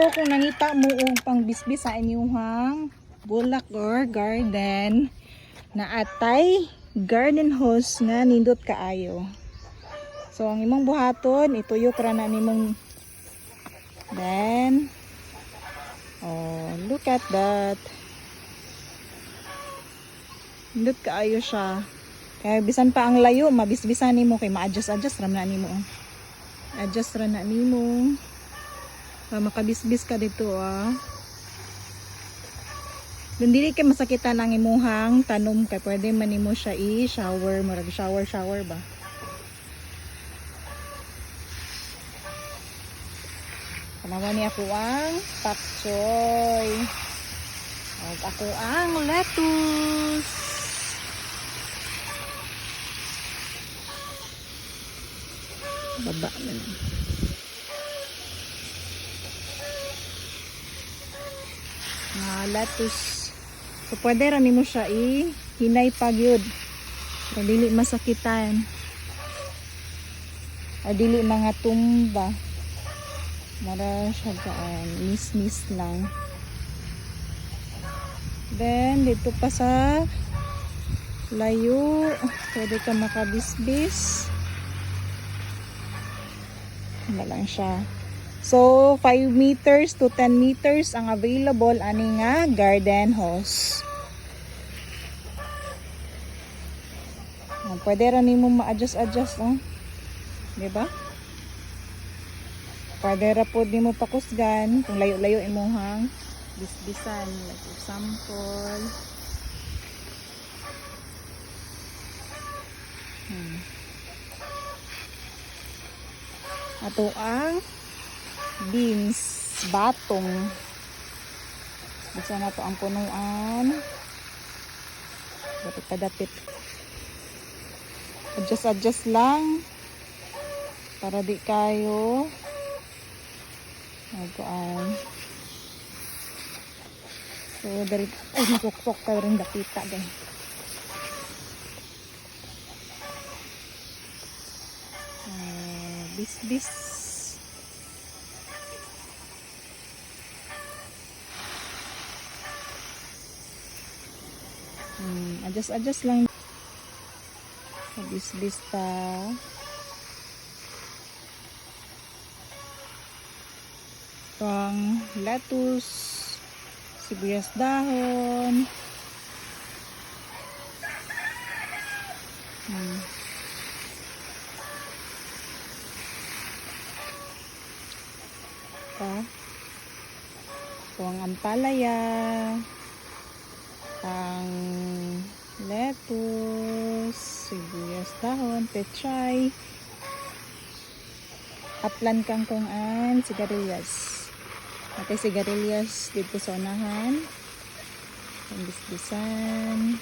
Kung nangita mo og pangbisbis sa inyong bulak or garden na atay garden hose nga nindot kaayo. So ang imong buhaton ituyok ra na nimong, then look at that, nindot kaayo siya. Kaya bisan pa ang layo mabisbisan nimo kay ma-adjust ra na nimo. Adjust ra na nimo. Makabisbis ka dito Dili kay masakitan ang imuhang tanom kay pwede man nimo siya i-shower, murag shower ba. Kanawa ni ako ang pak choy. Ug ako ang lettuce. Baba man. Lettuce. So pwede ra nimo siya hinay pag yun. So, dili masakitan. Ay dili mga tumba. Mara siya mis lang. Then dito pa sa layo, pwede ka makabisbis. Wala lang siya. So, 5 meters to 10 meters ang available ani nga garden hose. Pwede ra nimo ma-adjust, diba? Pwede ra po nimo pakusgan kung layo-layo imuhang bisbisan. Like example. Ato ang beans, batong. Bisa na to ang punuan. Dapit. Adjust lang para di kayo magkuan. So dari tuktok ka rin dakita din. Bis adjust lang. Bis pa. Pang lettuce, sibuyas dahon. Ang ampalaya, ang lettuce, sibuyas dahon, pechay, aplan kang kung an sigarilyas. Matay sigarilyas dito sa unahan. Bisbisan.